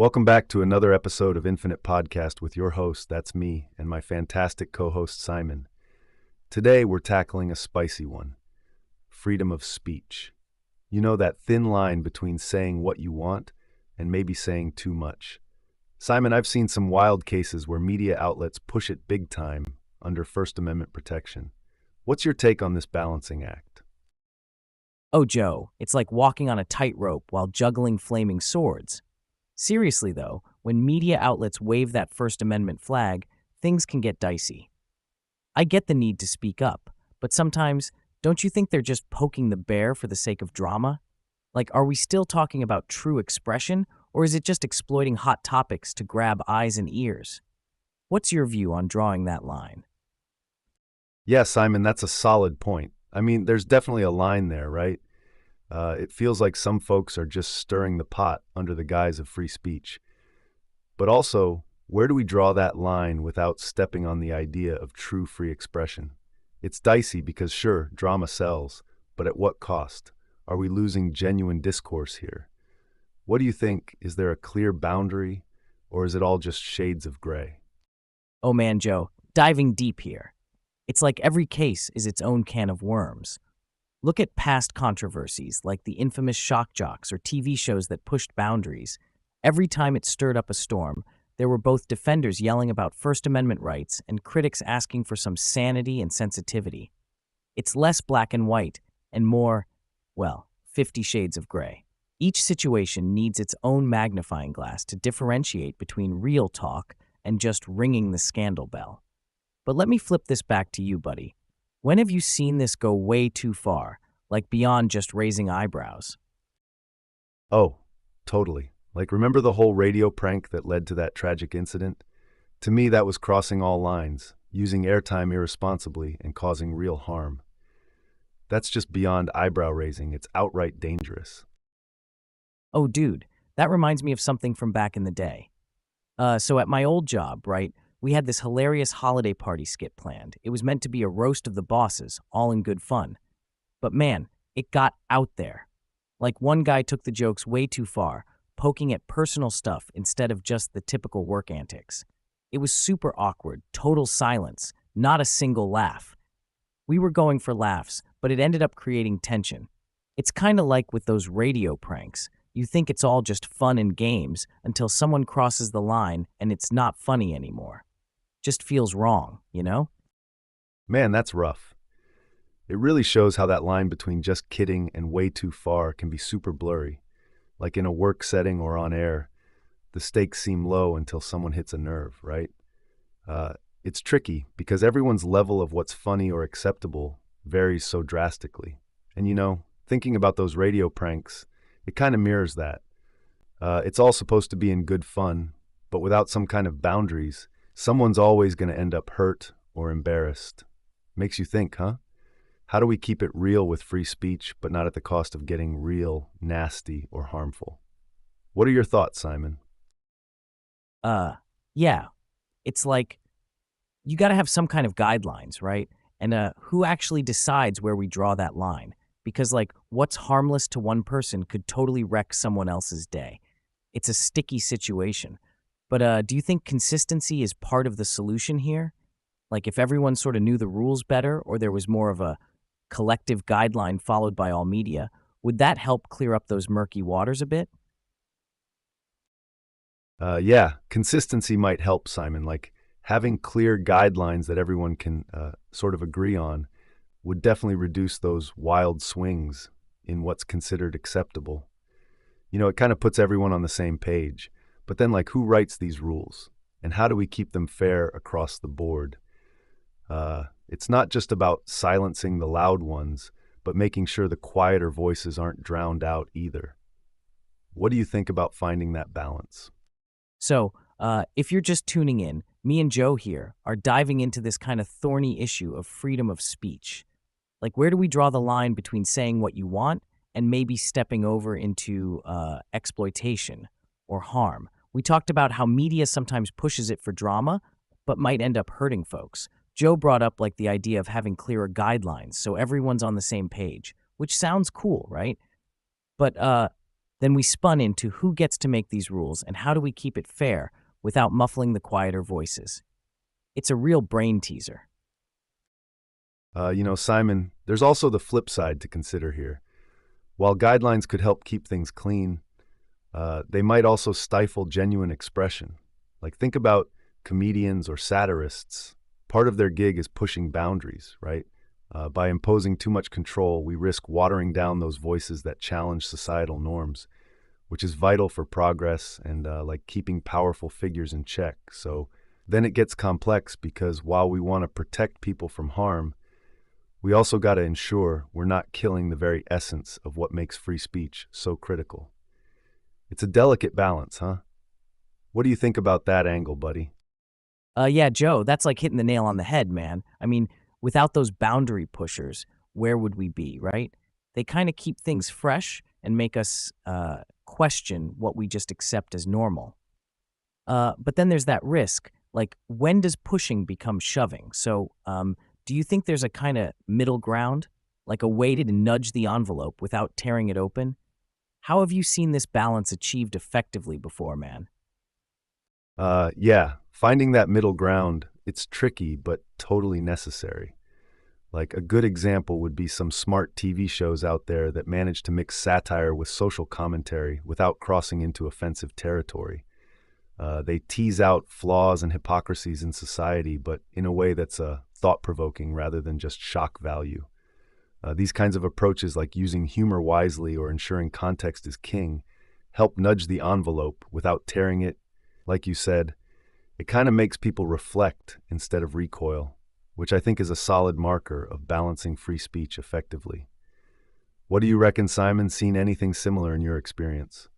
Welcome back to another episode of Infinite Podcast with your host, that's me, and my fantastic co-host Simon. Today we're tackling a spicy one, freedom of speech. You know, that thin line between saying what you want and maybe saying too much. Simon, I've seen some wild cases where media outlets push it big time under First Amendment protection. What's your take on this balancing act? Oh, Joe, it's like walking on a tightrope while juggling flaming swords. Seriously, though, when media outlets wave that First Amendment flag, things can get dicey. I get the need to speak up, but sometimes, don't you think they're just poking the bear for the sake of drama? Like, are we still talking about true expression, or is it just exploiting hot topics to grab eyes and ears? What's your view on drawing that line? Yeah, Simon, that's a solid point. I mean, there's definitely a line there, right? It feels like some folks are just stirring the pot under the guise of free speech. But also, where do we draw that line without stepping on the idea of true free expression? It's dicey because, sure, drama sells, but at what cost? Are we losing genuine discourse here? What do you think? Is there a clear boundary, or is it all just shades of gray? Oh man, Joe, diving deep here. It's like every case is its own can of worms. Look at past controversies like the infamous shock jocks or TV shows that pushed boundaries. Every time it stirred up a storm, there were both defenders yelling about First Amendment rights and critics asking for some sanity and sensitivity. It's less black and white and more, well, 50 shades of gray. Each situation needs its own magnifying glass to differentiate between real talk and just ringing the scandal bell. But let me flip this back to you, buddy. When have you seen this go way too far, like beyond just raising eyebrows? Oh, totally. Like, remember the whole radio prank that led to that tragic incident? To me, that was crossing all lines, using airtime irresponsibly and causing real harm. That's just beyond eyebrow raising. It's outright dangerous. Oh, dude, that reminds me of something from back in the day. So at my old job, right, we had this hilarious holiday party skit planned. It was meant to be a roast of the bosses, all in good fun. But man, it got out there. Like one guy took the jokes way too far, poking at personal stuff instead of just the typical work antics. It was super awkward, total silence, not a single laugh. We were going for laughs, but it ended up creating tension. It's kind of like with those radio pranks. You think it's all just fun and games until someone crosses the line and it's not funny anymore. Just feels wrong, you know? Man, that's rough. It really shows how that line between just kidding and way too far can be super blurry. Like in a work setting or on air, the stakes seem low until someone hits a nerve, right? It's tricky because everyone's level of what's funny or acceptable varies so drastically. And you know, thinking about those radio pranks, it kind of mirrors that. It's all supposed to be in good fun, but without some kind of boundaries, someone's always going to end up hurt or embarrassed. Makes you think, huh? How do we keep it real with free speech, but not at the cost of getting real, nasty, or harmful? What are your thoughts, Simon? Yeah. It's like, you gotta have some kind of guidelines, right? And who actually decides where we draw that line? Because, like, what's harmless to one person could totally wreck someone else's day. It's a sticky situation. But do you think consistency is part of the solution here? Like, if everyone sort of knew the rules better, or there was more of a collective guideline followed by all media, would that help clear up those murky waters a bit? Yeah, consistency might help, Simon. Like having clear guidelines that everyone can sort of agree on would definitely reduce those wild swings in what's considered acceptable. You know, it kind of puts everyone on the same page. But then, like, who writes these rules? And how do we keep them fair across the board? It's not just about silencing the loud ones, but making sure the quieter voices aren't drowned out either. What do you think about finding that balance? So, if you're just tuning in, me and Joe here are diving into this kind of thorny issue of freedom of speech. Like, where do we draw the line between saying what you want and maybe stepping over into exploitation or harm? We talked about how media sometimes pushes it for drama, but might end up hurting folks. Joe brought up like the idea of having clearer guidelines so everyone's on the same page, which sounds cool, right? But Then we spun into who gets to make these rules and how do we keep it fair without muffling the quieter voices. It's a real brain teaser. Simon, there's also the flip side to consider here. While guidelines could help keep things clean, they might also stifle genuine expression. Like, think about comedians or satirists. Part of their gig is pushing boundaries, right? By imposing too much control, we risk watering down those voices that challenge societal norms, which is vital for progress and like keeping powerful figures in check. So then it gets complex because while we want to protect people from harm, we also got to ensure we're not killing the very essence of what makes free speech so critical. It's a delicate balance, huh? What do you think about that angle, buddy? Yeah, Joe, that's like hitting the nail on the head, man. I mean, without those boundary pushers, where would we be, right? They kind of keep things fresh and make us question what we just accept as normal. But then there's that risk. Like, when does pushing become shoving? So, do you think there's a kind of middle ground, like a way to nudge the envelope without tearing it open? How have you seen this balance achieved effectively before, man? Yeah, finding that middle ground, it's tricky, but totally necessary. Like a good example would be some smart TV shows out there that manage to mix satire with social commentary without crossing into offensive territory. They tease out flaws and hypocrisies in society, but in a way that's thought-provoking rather than just shock value. These kinds of approaches, like using humor wisely or ensuring context is king, help nudge the envelope without tearing it. Like you said, it kind of makes people reflect instead of recoil, which I think is a solid marker of balancing free speech effectively. What do you reckon, Simon? Seen anything similar in your experience?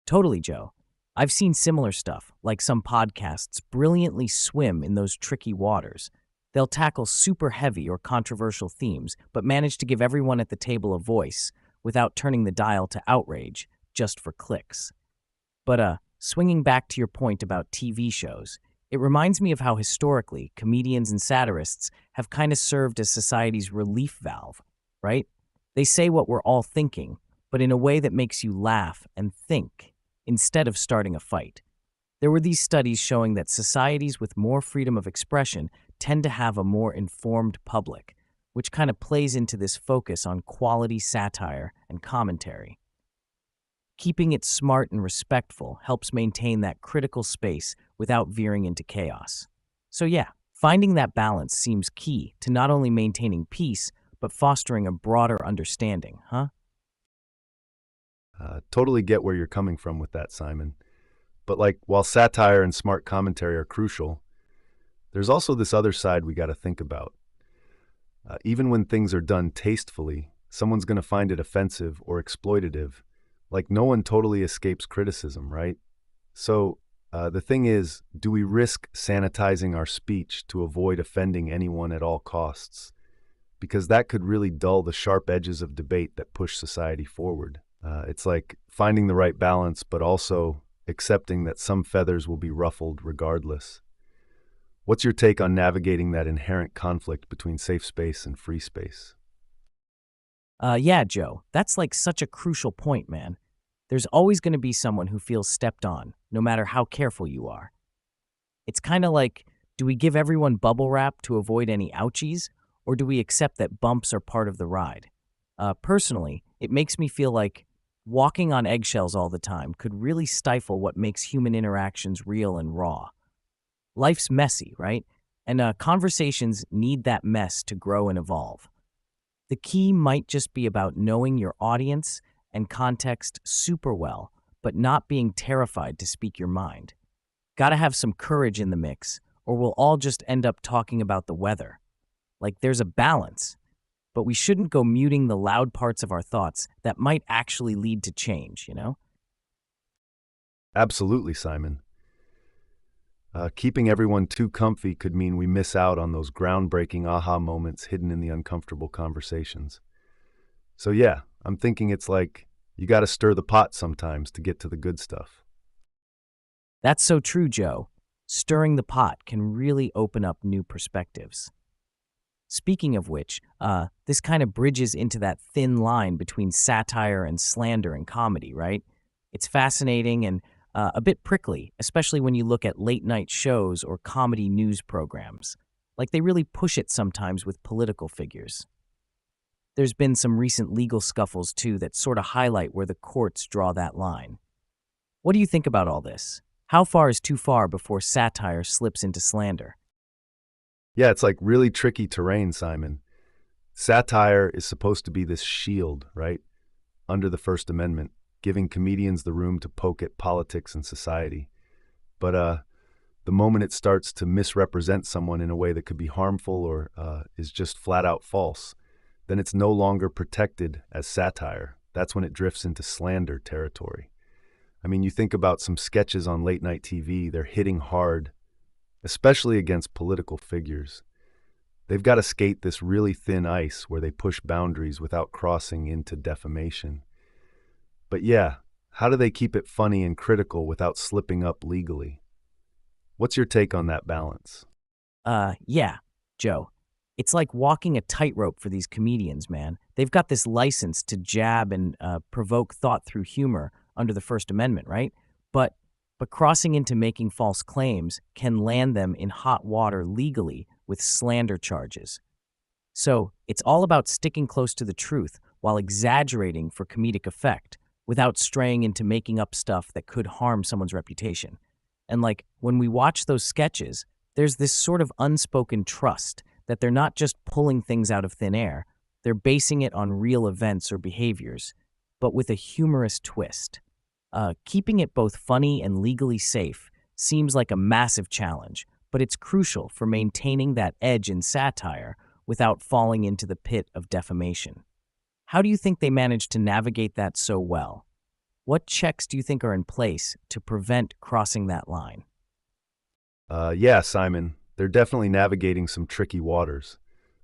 Totally, Joe. I've seen similar stuff, like some podcasts brilliantly swim in those tricky waters. They'll tackle super heavy or controversial themes, but manage to give everyone at the table a voice without turning the dial to outrage just for clicks. But swinging back to your point about TV shows, it reminds me of how historically comedians and satirists have kind of served as society's relief valve, right? They say what we're all thinking, but in a way that makes you laugh and think instead of starting a fight. There were these studies showing that societies with more freedom of expression tend to have a more informed public, which kind of plays into this focus on quality satire and commentary. Keeping it smart and respectful helps maintain that critical space without veering into chaos. So yeah, finding that balance seems key to not only maintaining peace, but fostering a broader understanding, huh? Totally get where you're coming from with that, Simon. But like, while satire and smart commentary are crucial, there's also this other side we got to think about. Even when things are done tastefully, someone's going to find it offensive or exploitative. Like, no one totally escapes criticism, right? So the thing is, do we risk sanitizing our speech to avoid offending anyone at all costs? Because that could really dull the sharp edges of debate that push society forward. It's like finding the right balance, but also accepting that some feathers will be ruffled regardless. What's your take on navigating that inherent conflict between safe space and free space? Yeah, Joe, that's like such a crucial point, man. There's always going to be someone who feels stepped on, no matter how careful you are. It's kind of like, do we give everyone bubble wrap to avoid any ouchies, or do we accept that bumps are part of the ride? Personally, it makes me feel like walking on eggshells all the time could really stifle what makes human interactions real and raw. Life's messy, right? And conversations need that mess to grow and evolve. The key might just be about knowing your audience and context super well, but not being terrified to speak your mind. Gotta have some courage in the mix, or we'll all just end up talking about the weather. Like, there's a balance, but we shouldn't go muting the loud parts of our thoughts that might actually lead to change, you know? Absolutely, Simon. Keeping everyone too comfy could mean we miss out on those groundbreaking aha moments hidden in the uncomfortable conversations. So yeah, I'm thinking it's like you got to stir the pot sometimes to get to the good stuff. That's so true, Joe. Stirring the pot can really open up new perspectives. Speaking of which, this kind of bridges into that thin line between satire and slander in comedy, right? It's fascinating and a bit prickly, especially when you look at late night shows or comedy news programs. Like they really push it sometimes with political figures. There's been some recent legal scuffles too that sort of highlight where the courts draw that line. What do you think about all this? How far is too far before satire slips into slander? Yeah, it's like really tricky terrain, Simon. Satire is supposed to be this shield, right? Under the First Amendment, giving comedians the room to poke at politics and society. But the moment it starts to misrepresent someone in a way that could be harmful or is just flat out false, then it's no longer protected as satire. That's when it drifts into slander territory. I mean, you think about some sketches on late night TV, they're hitting hard, especially against political figures. They've got to skate this really thin ice where they push boundaries without crossing into defamation. But yeah, how do they keep it funny and critical without slipping up legally? What's your take on that balance? Yeah, Joe. It's like walking a tightrope for these comedians, man. They've got this license to jab and provoke thought through humor under the First Amendment, right? But but crossing into making false claims can land them in hot water legally with slander charges. So it's all about sticking close to the truth while exaggerating for comedic effect without straying into making up stuff that could harm someone's reputation. And like when we watch those sketches, there's this sort of unspoken trust that they're not just pulling things out of thin air, they're basing it on real events or behaviors, but with a humorous twist. Keeping it both funny and legally safe seems like a massive challenge, but it's crucial for maintaining that edge in satire without falling into the pit of defamation. How do you think they manage to navigate that so well? What checks do you think are in place to prevent crossing that line? Yeah, Simon, they're definitely navigating some tricky waters.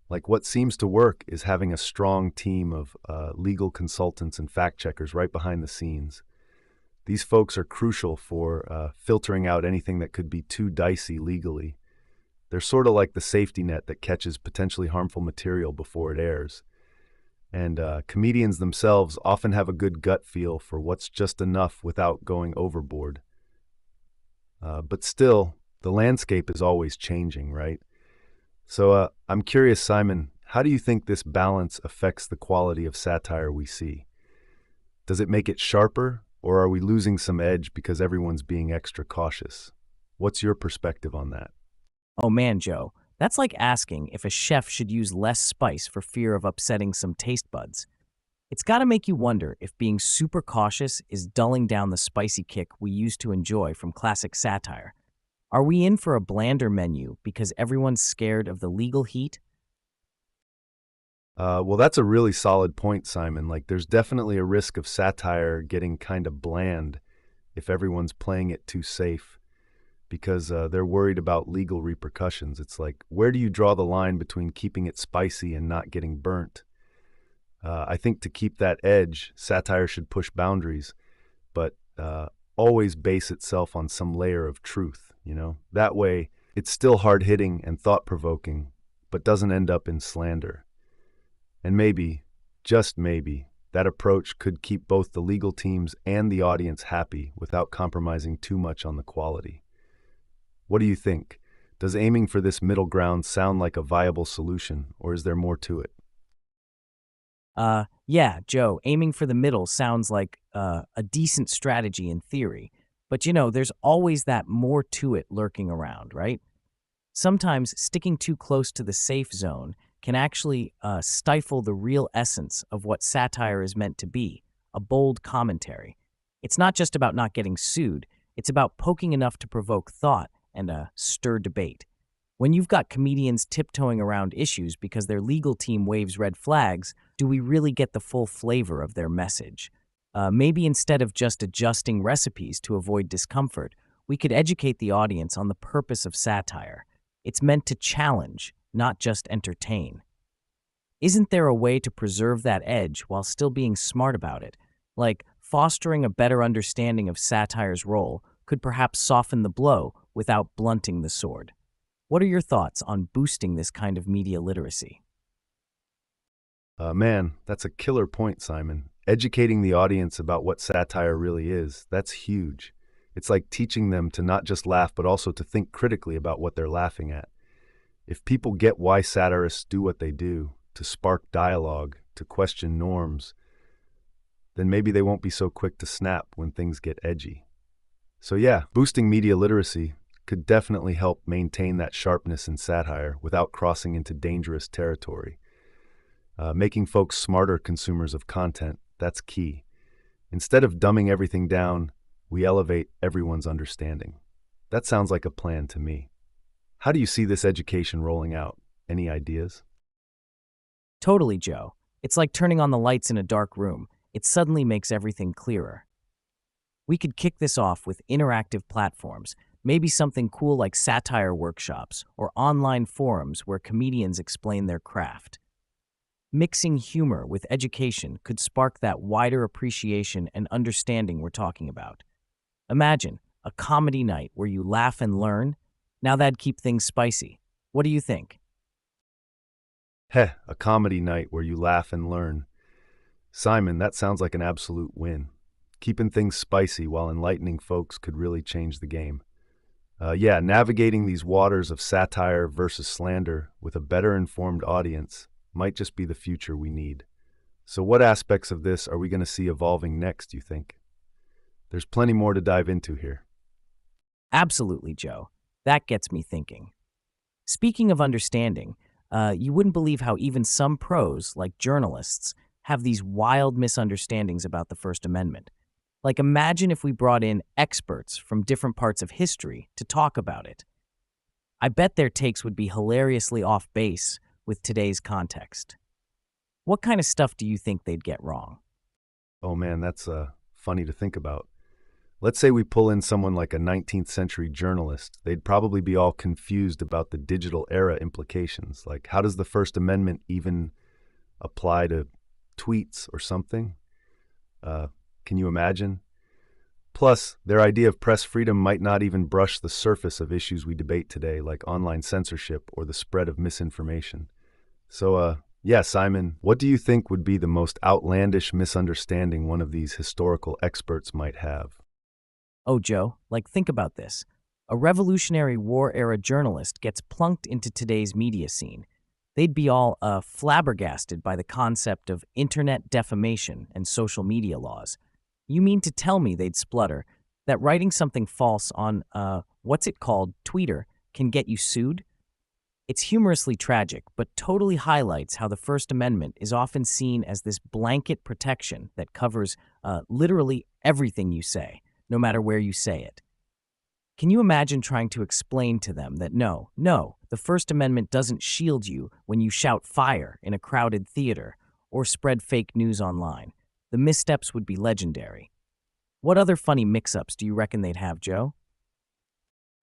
Like what seems to work is having a strong team of legal consultants and fact checkers right behind the scenes. These folks are crucial for filtering out anything that could be too dicey legally. They're sort of like the safety net that catches potentially harmful material before it airs. And comedians themselves often have a good gut feel for what's just enough without going overboard. But still, the landscape is always changing, right? So I'm curious, Simon, how do you think this balance affects the quality of satire we see? Does it make it sharper, or are we losing some edge because everyone's being extra cautious? What's your perspective on that? Oh man, Joe, that's like asking if a chef should use less spice for fear of upsetting some taste buds. It's got to make you wonder if being super cautious is dulling down the spicy kick we used to enjoy from classic satire. Are we in for a blander menu because everyone's scared of the legal heat? Well, that's a really solid point, Simon. Like, there's definitely a risk of satire getting kind of bland if everyone's playing it too safe because they're worried about legal repercussions. It's like, where do you draw the line between keeping it spicy and not getting burnt? I think to keep that edge, satire should push boundaries, but always base itself on some layer of truth, you know? That way, it's still hard-hitting and thought-provoking, but doesn't end up in slander. And maybe, just maybe, that approach could keep both the legal teams and the audience happy without compromising too much on the quality. What do you think? Does aiming for this middle ground sound like a viable solution, or is there more to it? Yeah, Joe, aiming for the middle sounds like a decent strategy in theory. But there's always that more to it lurking around, right? Sometimes sticking too close to the safe zone can actually stifle the real essence of what satire is meant to be, a bold commentary. It's not just about not getting sued, it's about poking enough to provoke thought and stir debate. When you've got comedians tiptoeing around issues because their legal team waves red flags, do we really get the full flavor of their message? Maybe instead of just adjusting recipes to avoid discomfort, we could educate the audience on the purpose of satire. It's meant to challenge, not just entertain. Isn't there a way to preserve that edge while still being smart about it? Like fostering a better understanding of satire's role could perhaps soften the blow without blunting the sword. What are your thoughts on boosting this kind of media literacy? Man, that's a killer point, Simon. Educating the audience about what satire really is, that's huge. It's like teaching them to not just laugh, but also to think critically about what they're laughing at. If people get why satirists do what they do, to spark dialogue, to question norms, then maybe they won't be so quick to snap when things get edgy. So yeah, boosting media literacy could definitely help maintain that sharpness in satire without crossing into dangerous territory. Making folks smarter consumers of content, that's key. Instead of dumbing everything down, we elevate everyone's understanding. That sounds like a plan to me. How do you see this education rolling out? Any ideas? Totally, Joe. It's like turning on the lights in a dark room. It suddenly makes everything clearer. We could kick this off with interactive platforms, maybe something cool like satire workshops or online forums where comedians explain their craft. Mixing humor with education could spark that wider appreciation and understanding we're talking about. Imagine a comedy night where you laugh and learn. Now that'd keep things spicy. What do you think? Heh, a comedy night where you laugh and learn. Simon, that sounds like an absolute win. Keeping things spicy while enlightening folks could really change the game. Yeah, navigating these waters of satire versus slander with a better informed audience might just be the future we need. So, what aspects of this are we going to see evolving next, you think? There's plenty more to dive into here. Absolutely, Joe. That gets me thinking. Speaking of understanding, you wouldn't believe how even some pros, like journalists, have these wild misunderstandings about the First Amendment. Like, imagine if we brought in experts from different parts of history to talk about it. I bet their takes would be hilariously off base with today's context. What kind of stuff do you think they'd get wrong? Oh man, that's funny to think about. Let's say we pull in someone like a 19th century journalist. They'd probably be all confused about the digital era implications. Like, how does the First Amendment even apply to tweets or something? Uh, can you imagine? Plus, their idea of press freedom might not even brush the surface of issues we debate today, like online censorship or the spread of misinformation. So, yeah, Simon, what do you think would be the most outlandish misunderstanding one of these historical experts might have? Oh, Joe, like think about this. A Revolutionary War era journalist gets plunked into today's media scene. They'd be all flabbergasted by the concept of internet defamation and social media laws. You mean to tell me they'd splutter that writing something false on, what's it called, Twitter, can get you sued? It's humorously tragic, but totally highlights how the First Amendment is often seen as this blanket protection that covers literally everything you say, no matter where you say it. Can you imagine trying to explain to them that no, the First Amendment doesn't shield you when you shout fire in a crowded theater or spread fake news online? The missteps would be legendary. What other funny mix-ups do you reckon they'd have, Joe?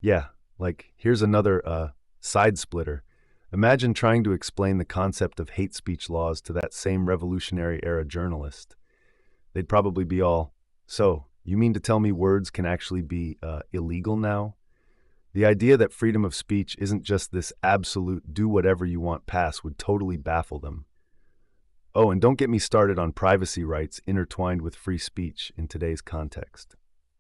Yeah, like here's another side splitter. Imagine trying to explain the concept of hate speech laws to that same Revolutionary era journalist. They'd probably be all, so, you mean to tell me words can actually be illegal now? The idea that freedom of speech isn't just this absolute do whatever you want pass would totally baffle them. Oh, and don't get me started on privacy rights intertwined with free speech in today's context.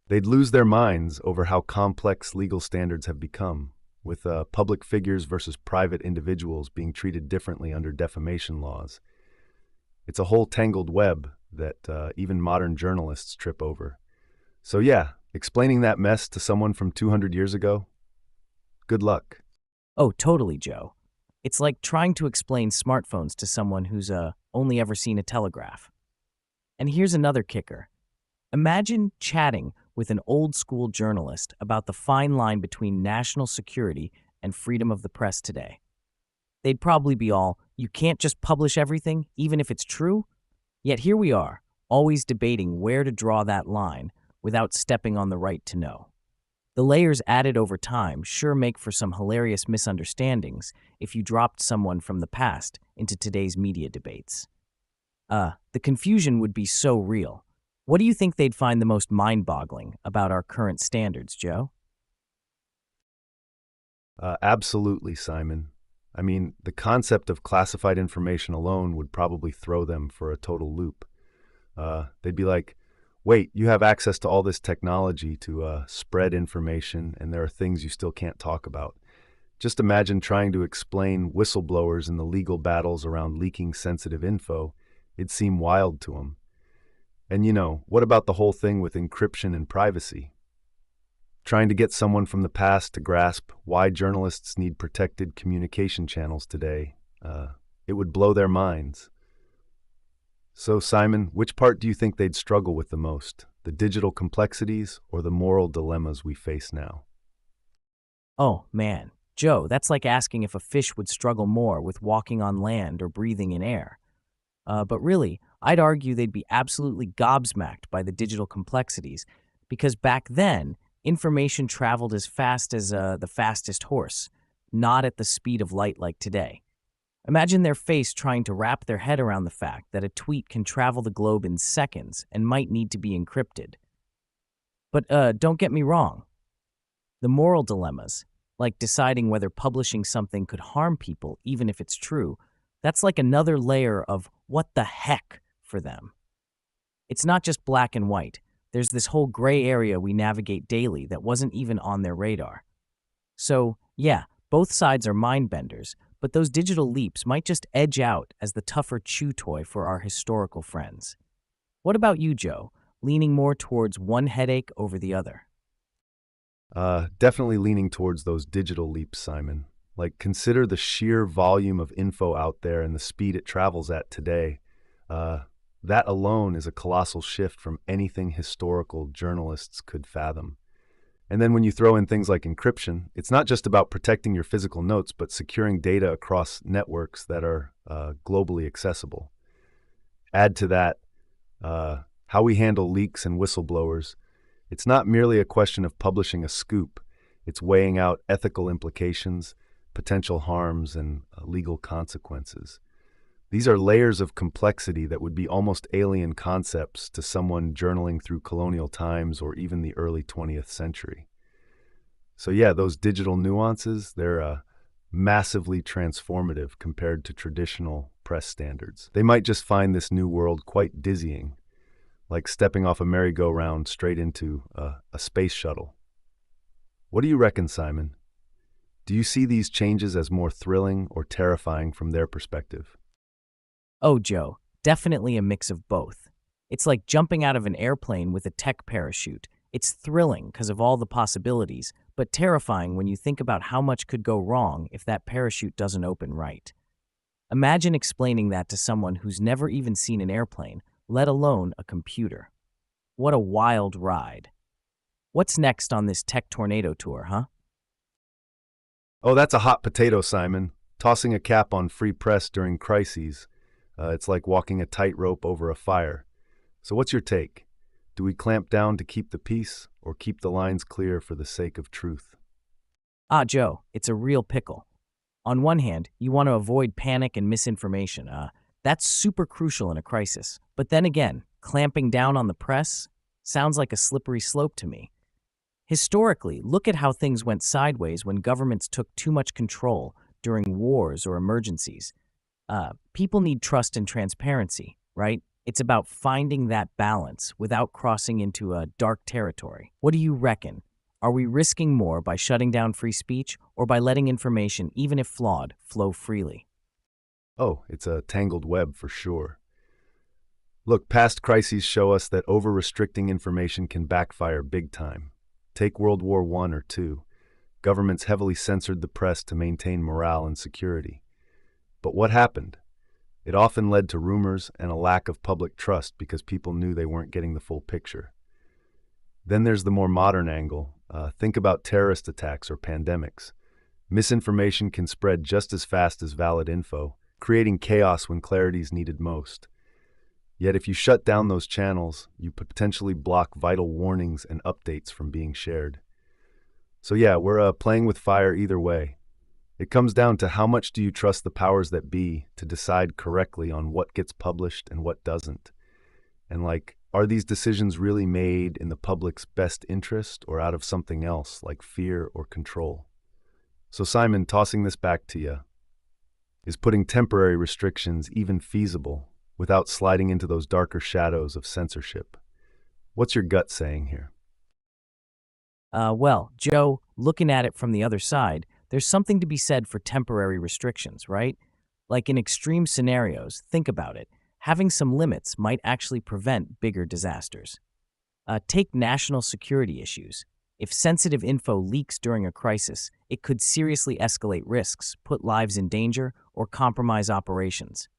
They'd lose their minds over how complex legal standards have become, with public figures versus private individuals being treated differently under defamation laws. It's a whole tangled web that even modern journalists trip over. So yeah, explaining that mess to someone from 200 years ago, good luck. Oh, totally, Joe. It's like trying to explain smartphones to someone who's only ever seen a telegraph. And here's another kicker. Imagine chatting with an old school journalist about the fine line between national security and freedom of the press today. They'd probably be all, you can't just publish everything, even if it's true? Yet here we are, always debating where to draw that line without stepping on the right to know. The layers added over time sure make for some hilarious misunderstandings if you dropped someone from the past into today's media debates. The confusion would be so real. What do you think they'd find the most mind-boggling about our current standards, Joe? Absolutely, Simon. I mean, the concept of classified information alone would probably throw them for a total loop. They'd be like, wait, you have access to all this technology to spread information, and there are things you still can't talk about. Just imagine trying to explain whistleblowers and the legal battles around leaking sensitive info. It'd seem wild to them. And what about the whole thing with encryption and privacy? Trying to get someone from the past to grasp why journalists need protected communication channels today, it would blow their minds. So, Simon, which part do you think they'd struggle with the most? The digital complexities or the moral dilemmas we face now? Oh, man. Joe, that's like asking if a fish would struggle more with walking on land or breathing in air. But really, I'd argue they'd be absolutely gobsmacked by the digital complexities, because back then, information traveled as fast as the fastest horse, not at the speed of light like today. Imagine their face trying to wrap their head around the fact that a tweet can travel the globe in seconds and might need to be encrypted. But don't get me wrong, the moral dilemmas, like deciding whether publishing something could harm people even if it's true, that's like another layer of what the heck for them. It's not just black and white. There's this whole gray area we navigate daily that wasn't even on their radar. So, yeah, both sides are mind benders, but those digital leaps might just edge out as the tougher chew toy for our historical friends. What about you, Joe? Leaning more towards one headache over the other? Definitely leaning towards those digital leaps, Simon. Like, consider the sheer volume of info out there and the speed it travels at today. That alone is a colossal shift from anything historical journalists could fathom. And then when you throw in things like encryption, it's not just about protecting your physical notes, but securing data across networks that are globally accessible. Add to that how we handle leaks and whistleblowers. It's not merely a question of publishing a scoop. It's weighing out ethical implications, potential harms, and legal consequences. These are layers of complexity that would be almost alien concepts to someone journaling through colonial times or even the early 20th century. So yeah, those digital nuances, they're massively transformative compared to traditional press standards. They might just find this new world quite dizzying, like stepping off a merry-go-round straight into a space shuttle. What do you reckon, Simon? Do you see these changes as more thrilling or terrifying from their perspective? Oh, Joe, definitely a mix of both. It's like jumping out of an airplane with a tech parachute. It's thrilling because of all the possibilities, but terrifying when you think about how much could go wrong if that parachute doesn't open right. Imagine explaining that to someone who's never even seen an airplane, let alone a computer. What a wild ride. What's next on this tech tornado tour, huh? Oh, that's a hot potato, Simon. Tossing a cap on free press during crises. It's like walking a tightrope over a fire. So what's your take? Do we clamp down to keep the peace or keep the lines clear for the sake of truth? Ah, Joe, it's a real pickle. On one hand, you want to avoid panic and misinformation. That's super crucial in a crisis. But then again, clamping down on the press sounds like a slippery slope to me. Historically, look at how things went sideways when governments took too much control during wars or emergencies. People need trust and transparency, right? It's about finding that balance without crossing into a dark territory. What do you reckon? Are we risking more by shutting down free speech or by letting information, even if flawed, flow freely? Oh, it's a tangled web for sure. Look, past crises show us that over-restricting information can backfire big time. Take World War I or II. Governments heavily censored the press to maintain morale and security. But what happened? It often led to rumors and a lack of public trust because people knew they weren't getting the full picture. Then there's the more modern angle. Think about terrorist attacks or pandemics. Misinformation can spread just as fast as valid info, creating chaos when clarity is needed most. Yet if you shut down those channels, you potentially block vital warnings and updates from being shared. So yeah, we're playing with fire either way. It comes down to how much do you trust the powers that be to decide correctly on what gets published and what doesn't. And are these decisions really made in the public's best interest or out of something else like fear or control? So, Simon, tossing this back to you, is putting temporary restrictions even feasible without sliding into those darker shadows of censorship? What's your gut saying here? Well, Joe, looking at it from the other side, there's something to be said for temporary restrictions, right? Like in extreme scenarios, think about it. Having some limits might actually prevent bigger disasters. Take national security issues. If sensitive info leaks during a crisis, it could seriously escalate risks, put lives in danger, or compromise operations.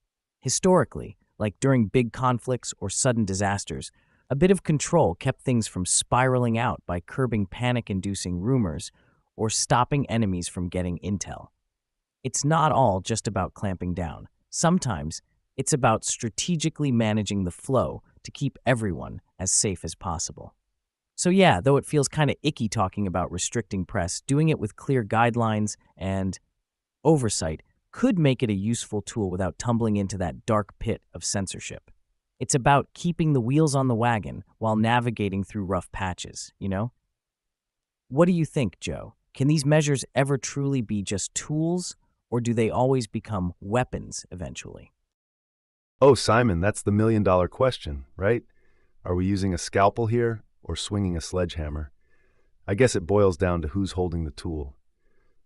Historically, like during big conflicts or sudden disasters, a bit of control kept things from spiraling out by curbing panic-inducing rumors or stopping enemies from getting intel. It's not all just about clamping down. Sometimes it's about strategically managing the flow to keep everyone as safe as possible. So yeah, though it feels kind of icky talking about restricting press, doing it with clear guidelines and oversight could make it a useful tool without tumbling into that dark pit of censorship. It's about keeping the wheels on the wagon while navigating through rough patches, you know? What do you think, Joe? Can these measures ever truly be just tools, or do they always become weapons eventually? Oh, Simon, that's the million-dollar question, right? Are we using a scalpel here or swinging a sledgehammer? I guess it boils down to who's holding the tool.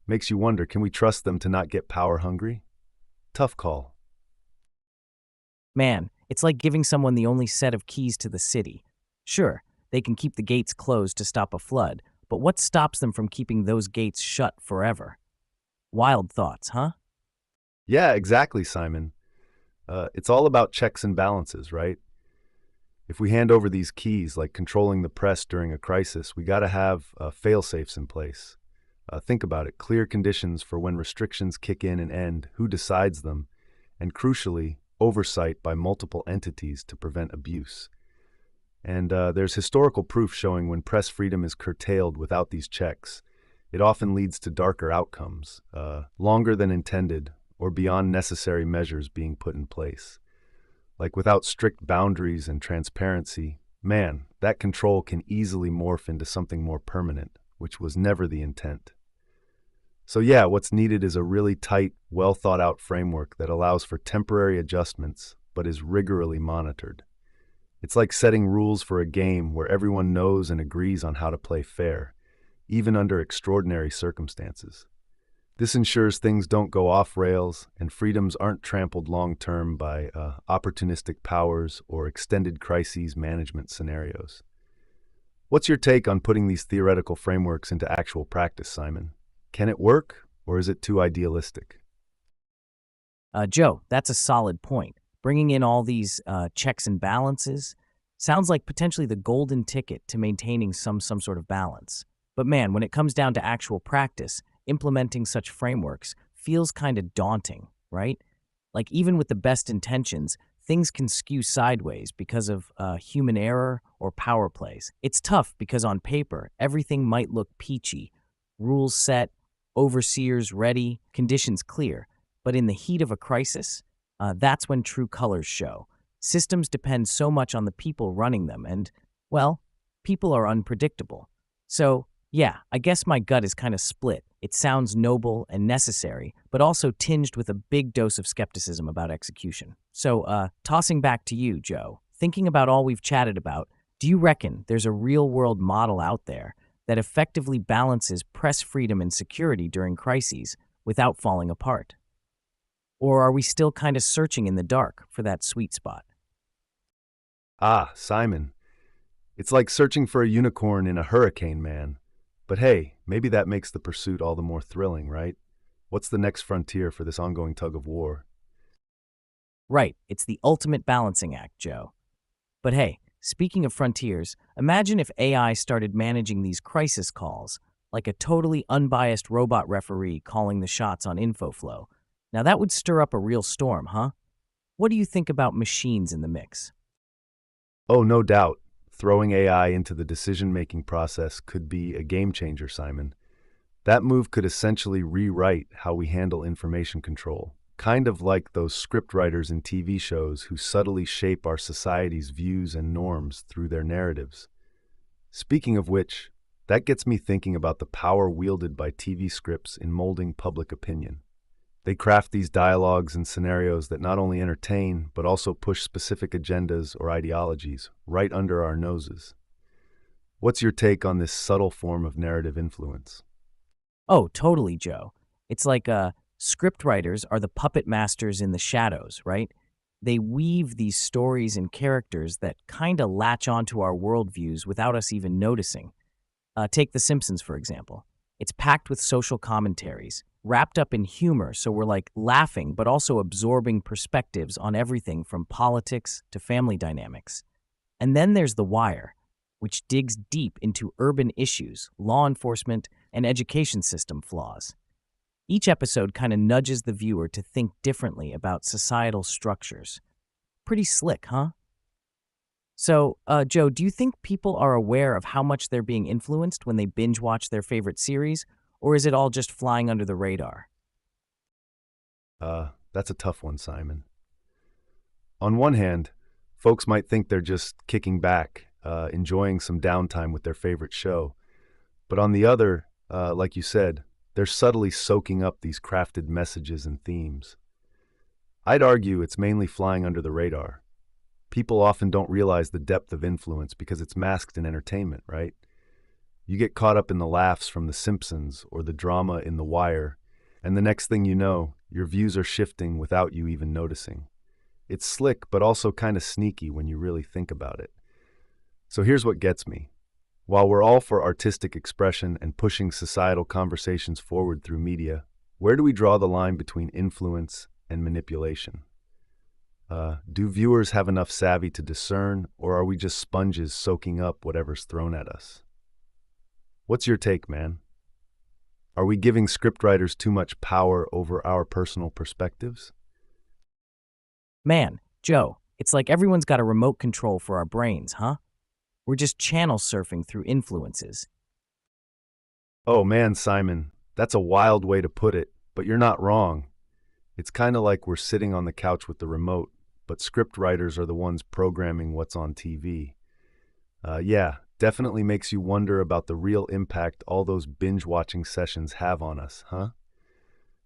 Makes you wonder, can we trust them to not get power hungry? Tough call. Man, it's like giving someone the only set of keys to the city. Sure, they can keep the gates closed to stop a flood, but what stops them from keeping those gates shut forever? Wild thoughts, huh? Yeah, exactly, Simon. It's all about checks and balances, right? If we hand over these keys, like controlling the press during a crisis, we got to have fail-safes in place. Think about it, clear conditions for when restrictions kick in and end, who decides them, and crucially, oversight by multiple entities to prevent abuse. And there's historical proof showing when press freedom is curtailed without these checks, it often leads to darker outcomes, longer than intended, or beyond necessary measures being put in place. Like without strict boundaries and transparency, man, that control can easily morph into something more permanent, which was never the intent. So yeah, what's needed is a really tight, well thought out framework that allows for temporary adjustments, but is rigorously monitored. It's like setting rules for a game where everyone knows and agrees on how to play fair, even under extraordinary circumstances. This ensures things don't go off rails and freedoms aren't trampled long-term by opportunistic powers or extended crises management scenarios. What's your take on putting these theoretical frameworks into actual practice, Simon? Can it work, or is it too idealistic? Joe, that's a solid point. Bringing in all these checks and balances sounds like potentially the golden ticket to maintaining some sort of balance. But man, when it comes down to actual practice, implementing such frameworks feels kind of daunting, right? Like even with the best intentions, things can skew sideways because of human error or power plays. It's tough because on paper, everything might look peachy, rules set, overseers ready, conditions clear. But in the heat of a crisis, that's when true colors show. Systems depend so much on the people running them, and, well, people are unpredictable. So, yeah, I guess my gut is kind of split. It sounds noble and necessary, but also tinged with a big dose of skepticism about execution. So, tossing back to you, Joe, thinking about all we've chatted about, do you reckon there's a real-world model out there that effectively balances press freedom and security during crises without falling apart? Or are we still kind of searching in the dark for that sweet spot? Ah, Simon, it's like searching for a unicorn in a hurricane, man. But hey, maybe that makes the pursuit all the more thrilling, right? What's the next frontier for this ongoing tug of war? Right, it's the ultimate balancing act, Joe. But hey, speaking of frontiers, imagine if AI started managing these crisis calls, like a totally unbiased robot referee calling the shots on info flow. Now that would stir up a real storm, huh? What do you think about machines in the mix? Oh, no doubt. Throwing AI into the decision-making process could be a game changer, Simon. That move could essentially rewrite how we handle information control, kind of like those script writers in TV shows who subtly shape our society's views and norms through their narratives. Speaking of which, That gets me thinking about the power wielded by TV scripts in molding public opinion. They craft these dialogues and scenarios that not only entertain, but also push specific agendas or ideologies right under our noses. What's your take on this subtle form of narrative influence? Oh, totally, Joe. It's like script writers are the puppet masters in the shadows, right? They weave these stories and characters that kind of latch onto our worldviews without us even noticing. Take The Simpsons, for example. It's packed with social commentaries, wrapped up in humor, so we're like laughing, but also absorbing perspectives on everything from politics to family dynamics. And then there's The Wire, which digs deep into urban issues, law enforcement, and education system flaws. Each episode kind of nudges the viewer to think differently about societal structures. Pretty slick, huh? So, Joe, do you think people are aware of how much they're being influenced when they binge watch their favorite series, or is it all just flying under the radar? That's a tough one, Simon. On one hand, folks might think they're just kicking back, enjoying some downtime with their favorite show. But on the other, like you said, they're subtly soaking up these crafted messages and themes. I'd argue it's mainly flying under the radar. People often don't realize the depth of influence because it's masked in entertainment, right? You get caught up in the laughs from The Simpsons or the drama in The Wire, and the next thing you know, your views are shifting without you even noticing. It's slick, but also kind of sneaky when you really think about it. So here's what gets me. While we're all for artistic expression and pushing societal conversations forward through media, where do we draw the line between influence and manipulation? Do viewers have enough savvy to discern, or are we just sponges soaking up whatever's thrown at us? What's your take, man? Are we giving scriptwriters too much power over our personal perspectives? Man, Joe, it's like everyone's got a remote control for our brains, huh? We're just channel surfing through influences. Oh man, Simon, that's a wild way to put it, but you're not wrong. It's kind of like we're sitting on the couch with the remote, but scriptwriters are the ones programming what's on TV. Yeah, definitely makes you wonder about the real impact all those binge-watching sessions have on us, huh?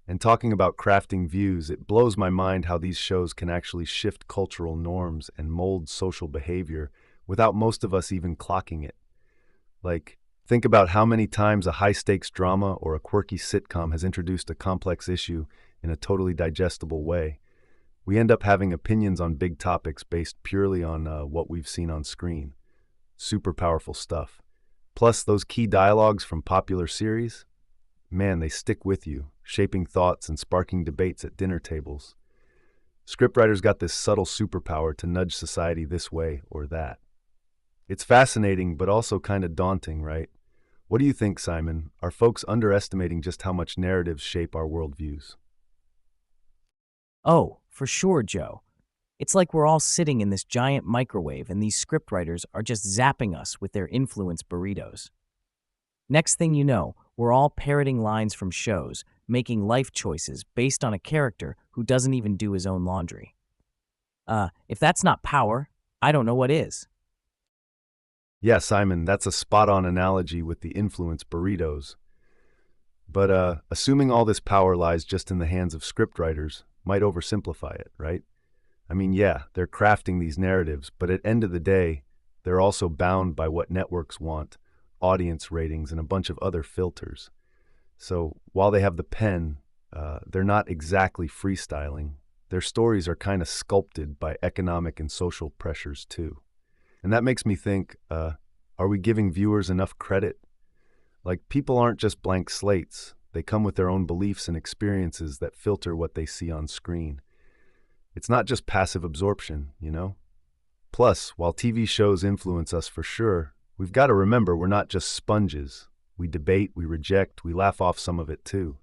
And talking about crafting views, it blows my mind how these shows can actually shift cultural norms and mold social behavior without most of us even clocking it. Like, think about how many times a high-stakes drama or a quirky sitcom has introduced a complex issue in a totally digestible way. We end up having opinions on big topics based purely on what we've seen on screen. Super powerful stuff. Plus, those key dialogues from popular series, man, they stick with you, shaping thoughts and sparking debates at dinner tables. Scriptwriters got this subtle superpower to nudge society this way or that. It's fascinating, but also kind of daunting, right? What do you think, Simon? Are folks underestimating just how much narratives shape our worldviews? Oh, for sure, Joe. It's like we're all sitting in this giant microwave and these scriptwriters are just zapping us with their influence burritos. Next thing you know, we're all parroting lines from shows, making life choices based on a character who doesn't even do his own laundry. If that's not power, I don't know what is. Yeah, Simon, that's a spot-on analogy with the influence burritos. But assuming all this power lies just in the hands of scriptwriters might oversimplify it, right? I mean, yeah, they're crafting these narratives, but at end of the day, they're also bound by what networks want, audience ratings, and a bunch of other filters. So while they have the pen, they're not exactly freestyling. Their stories are kind of sculpted by economic and social pressures too. And that makes me think, are we giving viewers enough credit? Like, people aren't just blank slates. They come with their own beliefs and experiences that filter what they see on screen. It's not just passive absorption, you know? Plus, while TV shows influence us for sure, we've got to remember we're not just sponges. We debate, we reject, we laugh off some of it too.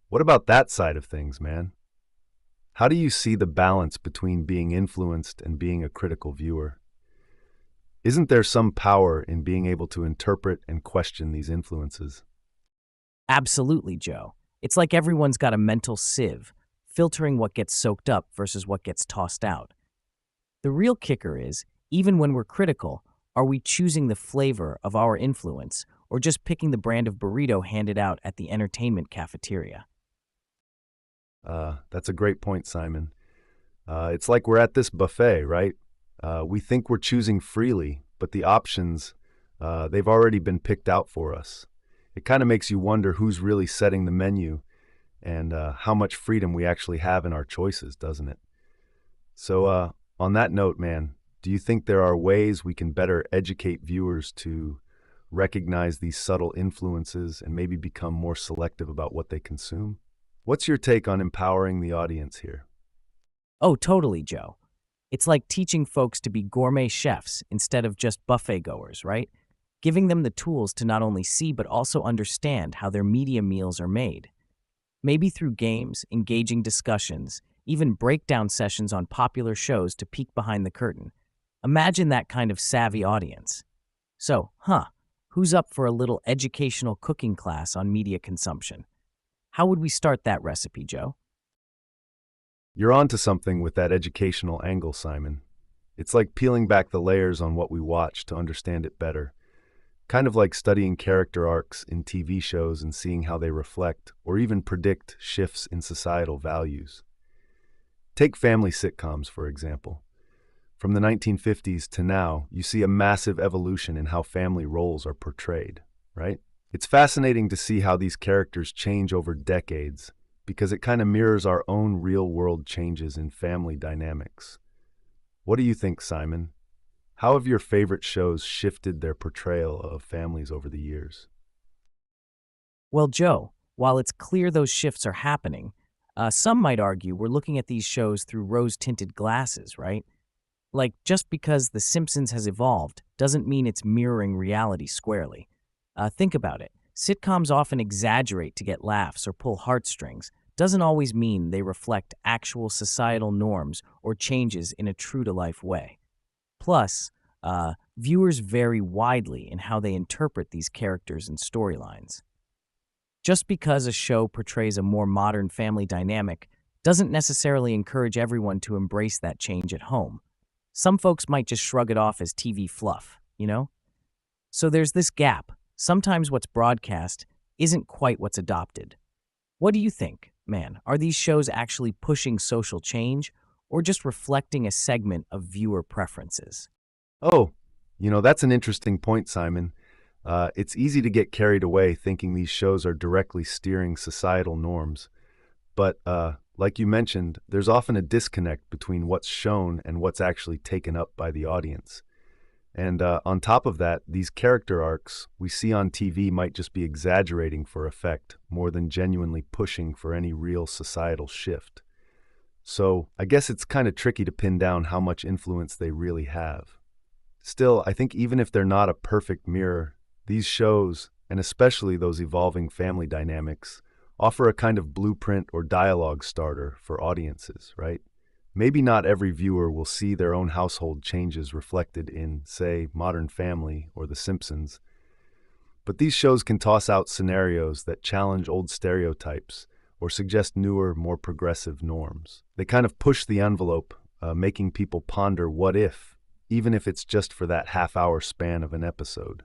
What about that side of things, man? How do you see the balance between being influenced and being a critical viewer? Isn't there some power in being able to interpret and question these influences? Absolutely, Joe. It's like everyone's got a mental sieve, filtering what gets soaked up versus what gets tossed out. The real kicker is, even when we're critical, are we choosing the flavor of our influence, or just picking the brand of burrito handed out at the entertainment cafeteria. That's a great point, Simon. It's like we're at this buffet, right? We think we're choosing freely, but the options, they've already been picked out for us. It kind of makes you wonder who's really setting the menu and how much freedom we actually have in our choices, doesn't it? So, on that note, man, do you think there are ways we can better educate viewers to recognize these subtle influences and maybe become more selective about what they consume? What's your take on empowering the audience here? Oh, totally, Joe. It's like teaching folks to be gourmet chefs instead of just buffet goers, right? Giving them the tools to not only see but also understand how their media meals are made. Maybe through games, engaging discussions, even breakdown sessions on popular shows to peek behind the curtain. Imagine that kind of savvy audience. So, who's up for a little educational cooking class on media consumption? How would we start that recipe, Joe? You're onto something with that educational angle, Simon. It's like peeling back the layers on what we watch to understand it better. Kind of like studying character arcs in TV shows and seeing how they reflect or even predict shifts in societal values. Take family sitcoms, for example. From the 1950s to now, you see a massive evolution in how family roles are portrayed, right? It's fascinating to see how these characters change over decades because it kind of mirrors our own real-world changes in family dynamics. What do you think, Simon? How have your favorite shows shifted their portrayal of families over the years? Well, Joe, while it's clear those shifts are happening, some might argue we're looking at these shows through rose-tinted glasses, right? Like, just because The Simpsons has evolved doesn't mean it's mirroring reality squarely. Think about it. Sitcoms often exaggerate to get laughs or pull heartstrings. Doesn't always mean they reflect actual societal norms or changes in a true-to-life way. Plus, viewers vary widely in how they interpret these characters and storylines. Just because a show portrays a more modern family dynamic doesn't necessarily encourage everyone to embrace that change at home. Some folks might just shrug it off as TV fluff, you know? So there's this gap. Sometimes what's broadcast isn't quite what's adopted. What do you think, man? Are these shows actually pushing social change or just reflecting a segment of viewer preferences? Oh, that's an interesting point, Simon. It's easy to get carried away thinking these shows are directly steering societal norms. But, like you mentioned, there's often a disconnect between what's shown and what's actually taken up by the audience. And on top of that, these character arcs we see on TV might just be exaggerating for effect more than genuinely pushing for any real societal shift. So I guess it's kind of tricky to pin down how much influence they really have. Still, I think even if they're not a perfect mirror, these shows, and especially those evolving family dynamics, offer a kind of blueprint or dialogue starter for audiences, right? Maybe not every viewer will see their own household changes reflected in, say, Modern Family or The Simpsons, but these shows can toss out scenarios that challenge old stereotypes or suggest newer, more progressive norms. They kind of push the envelope, making people ponder what if, even if it's just for that half-hour span of an episode.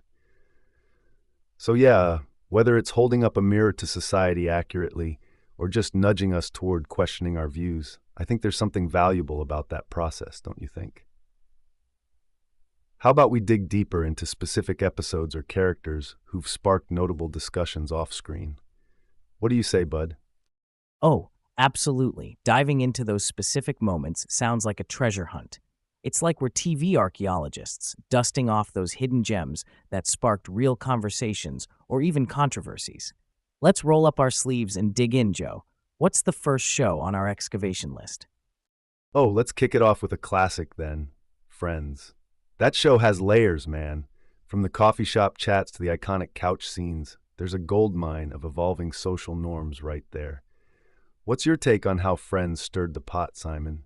So yeah, whether it's holding up a mirror to society accurately or just nudging us toward questioning our views, I think there's something valuable about that process, don't you think? How about we dig deeper into specific episodes or characters who've sparked notable discussions off-screen? What do you say, bud? Oh, absolutely. Diving into those specific moments sounds like a treasure hunt. It's like we're TV archaeologists, dusting off those hidden gems that sparked real conversations or even controversies. Let's roll up our sleeves and dig in, Joe. What's the first show on our excavation list? Oh, let's kick it off with a classic then, Friends. That show has layers, man. From the coffee shop chats to the iconic couch scenes, there's a goldmine of evolving social norms right there. What's your take on how Friends stirred the pot, Simon?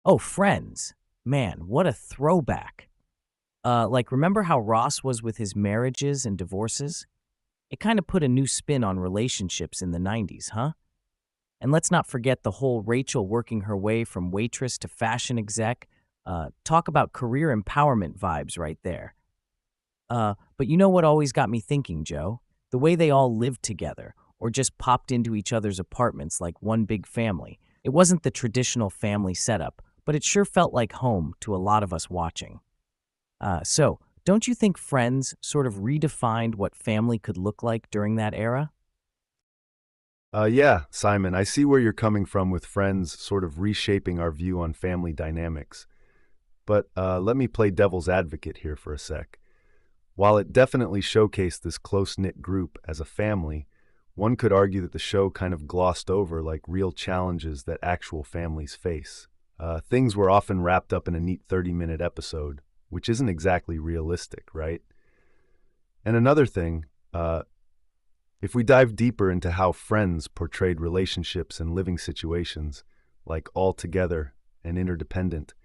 Oh, Friends. Man, what a throwback. Remember how Ross was with his marriages and divorces? It kind of put a new spin on relationships in the 90s, huh? And let's not forget the whole Rachel working her way from waitress to fashion exec. Talk about career empowerment vibes right there. But But you know what always got me thinking, Joe? The way they all lived together, or just popped into each other's apartments like one big family. It wasn't the traditional family setup, but it sure felt like home to a lot of us watching. So, don't you think Friends sort of redefined what family could look like during that era? Yeah, Simon, I see where you're coming from with Friends sort of reshaping our view on family dynamics. But let me play devil's advocate here for a sec. While it definitely showcased this close-knit group as a family, one could argue that the show kind of glossed over like real challenges that actual families face. Things were often wrapped up in a neat 30-minute episode, which isn't exactly realistic, right? And another thing, if we dive deeper into how Friends portrayed relationships and living situations, like all together and interdependent,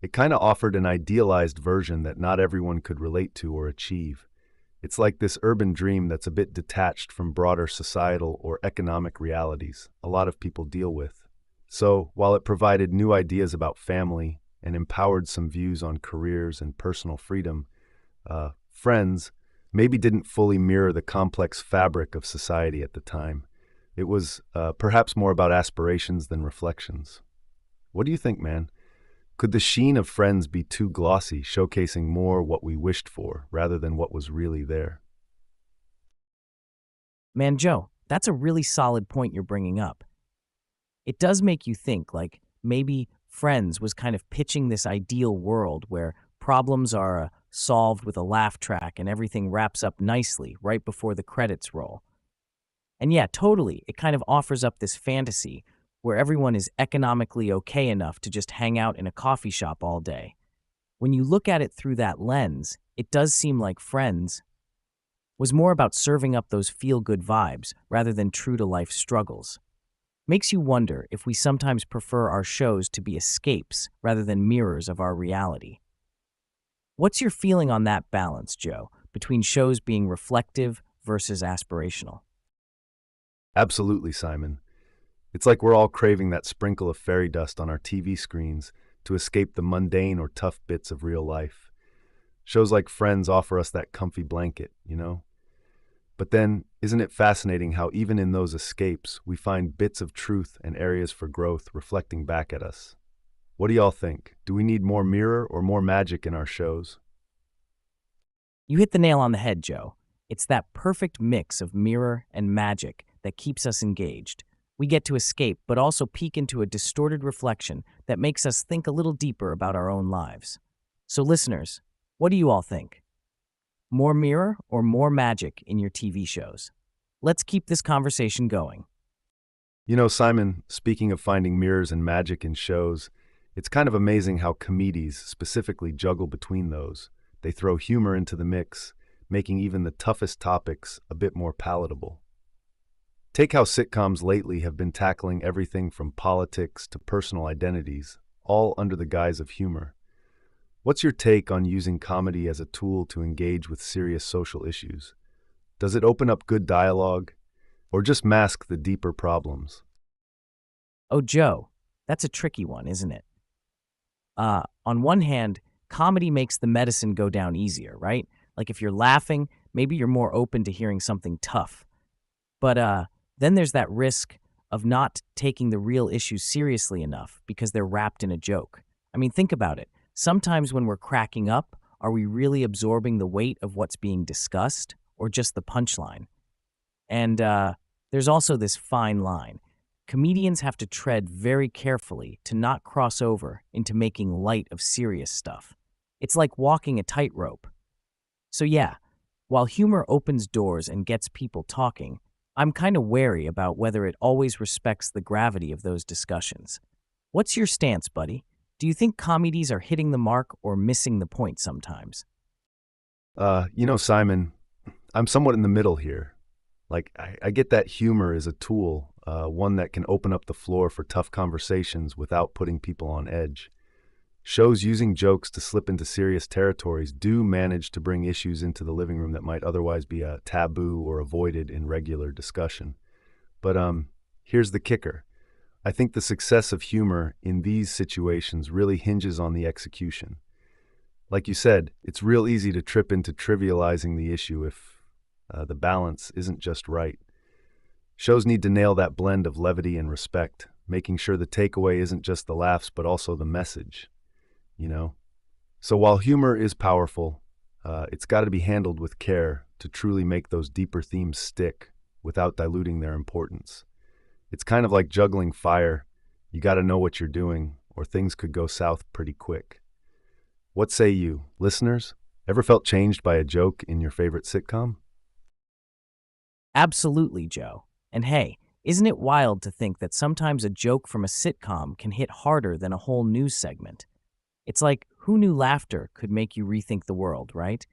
it kind of offered an idealized version that not everyone could relate to or achieve. It's like this urban dream that's a bit detached from broader societal or economic realities a lot of people deal with. So, while it provided new ideas about family and empowered some views on careers and personal freedom, Friends maybe didn't fully mirror the complex fabric of society at the time. It was perhaps more about aspirations than reflections. What do you think, man? Could the sheen of Friends be too glossy, showcasing more what we wished for rather than what was really there? Man, Joe, that's a really solid point you're bringing up. It does make you think, like, maybe Friends was kind of pitching this ideal world where problems are solved with a laugh track and everything wraps up nicely right before the credits roll. And yeah, totally, it kind of offers up this fantasy where everyone is economically okay enough to just hang out in a coffee shop all day. When you look at it through that lens, it does seem like Friends was more about serving up those feel-good vibes rather than true-to-life struggles. Makes you wonder if we sometimes prefer our shows to be escapes rather than mirrors of our reality. What's your feeling on that balance, Joe, between shows being reflective versus aspirational? Absolutely, Simon. It's like we're all craving that sprinkle of fairy dust on our TV screens to escape the mundane or tough bits of real life. Shows like Friends offer us that comfy blanket, you know? But then, isn't it fascinating how even in those escapes, we find bits of truth and areas for growth reflecting back at us? What do y'all think? Do we need more mirror or more magic in our shows? You hit the nail on the head, Joe. It's that perfect mix of mirror and magic that keeps us engaged. We get to escape, but also peek into a distorted reflection that makes us think a little deeper about our own lives. So, listeners, what do you all think? More mirror or more magic in your TV shows? Let's keep this conversation going. You know, Simon, speaking of finding mirrors and magic in shows, it's kind of amazing how comedies specifically juggle between those. They throw humor into the mix, making even the toughest topics a bit more palatable. Take how sitcoms lately have been tackling everything from politics to personal identities, all under the guise of humor. What's your take on using comedy as a tool to engage with serious social issues? Does it open up good dialogue, or just mask the deeper problems? Oh, Joe, that's a tricky one, isn't it? On one hand, comedy makes the medicine go down easier, right? Like if you're laughing, maybe you're more open to hearing something tough. But then there's that risk of not taking the real issues seriously enough because they're wrapped in a joke. I mean, think about it. Sometimes when we're cracking up, are we really absorbing the weight of what's being discussed or just the punchline? And there's also this fine line. Comedians have to tread very carefully to not cross over into making light of serious stuff. It's like walking a tightrope. So, yeah, while humor opens doors and gets people talking, I'm kind of wary about whether it always respects the gravity of those discussions. What's your stance, buddy? Do you think comedies are hitting the mark or missing the point sometimes? Simon, I'm somewhat in the middle here. I get that humor is a tool, one that can open up the floor for tough conversations without putting people on edge. Shows using jokes to slip into serious territories do manage to bring issues into the living room that might otherwise be a taboo or avoided in regular discussion. But here's the kicker. I think the success of humor in these situations really hinges on the execution. Like you said, it's real easy to trip into trivializing the issue if the balance isn't just right. Shows need to nail that blend of levity and respect, making sure the takeaway isn't just the laughs but also the message, you know? So while humor is powerful, it's got to be handled with care to truly make those deeper themes stick without diluting their importance. It's kind of like juggling fire. You got to know what you're doing, or things could go south pretty quick. What say you, listeners? Ever felt changed by a joke in your favorite sitcom? Absolutely, Joe. And hey, isn't it wild to think that sometimes a joke from a sitcom can hit harder than a whole news segment? It's like, who knew laughter could make you rethink the world, right?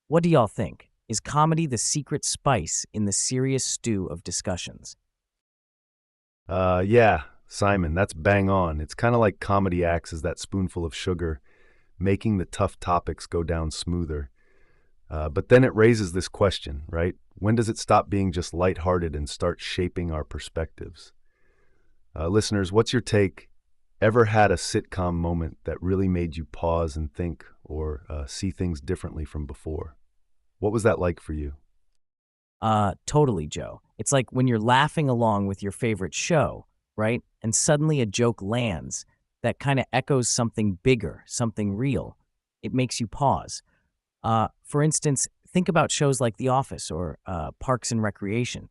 What do y'all think? Is comedy the secret spice in the serious stew of discussions? Yeah, Simon, that's bang on. It's kind of like comedy acts as that spoonful of sugar, making the tough topics go down smoother. But then it raises this question, right? When does it stop being just lighthearted and start shaping our perspectives? Listeners, what's your take? Ever had a sitcom moment that really made you pause and think or see things differently from before? What was that like for you? Totally, Joe. It's like when you're laughing along with your favorite show, right? And suddenly a joke lands that kind of echoes something bigger, something real. It makes you pause. For instance, think about shows like The Office or Parks and Recreation.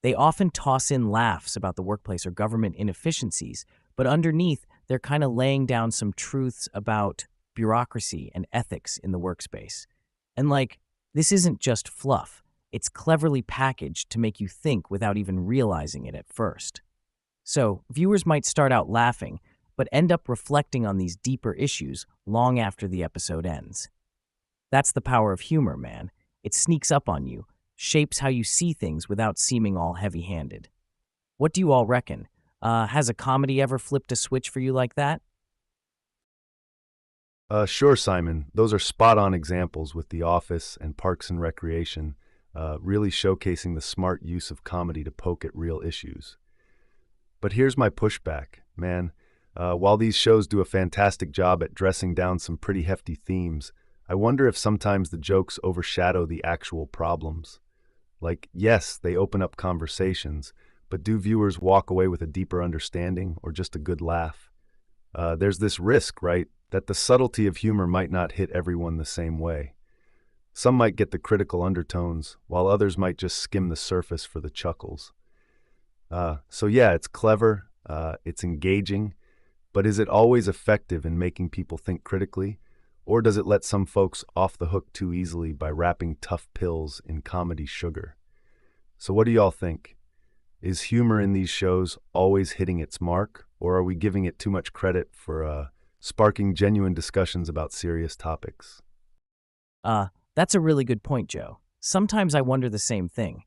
They often toss in laughs about the workplace or government inefficiencies, but underneath, they're kind of laying down some truths about bureaucracy and ethics in the workspace. And like, this isn't just fluff, it's cleverly packaged to make you think without even realizing it at first. So, viewers might start out laughing, but end up reflecting on these deeper issues long after the episode ends. That's the power of humor, man. It sneaks up on you, shapes how you see things without seeming all heavy-handed. What do you all reckon? Has a comedy ever flipped a switch for you like that? Sure, Simon. Those are spot-on examples with The Office and Parks and Recreation, really showcasing the smart use of comedy to poke at real issues. But here's my pushback, man. While these shows do a fantastic job at dressing down some pretty hefty themes, I wonder if sometimes the jokes overshadow the actual problems. Like, yes, they open up conversations, but do viewers walk away with a deeper understanding or just a good laugh? There's this risk, right, that the subtlety of humor might not hit everyone the same way. Some might get the critical undertones, while others might just skim the surface for the chuckles. So yeah, it's clever, it's engaging, but is it always effective in making people think critically? Or does it let some folks off the hook too easily by wrapping tough pills in comedy sugar? So what do y'all think? Is humor in these shows always hitting its mark, or are we giving it too much credit for sparking genuine discussions about serious topics? That's a really good point, Joe. Sometimes I wonder the same thing.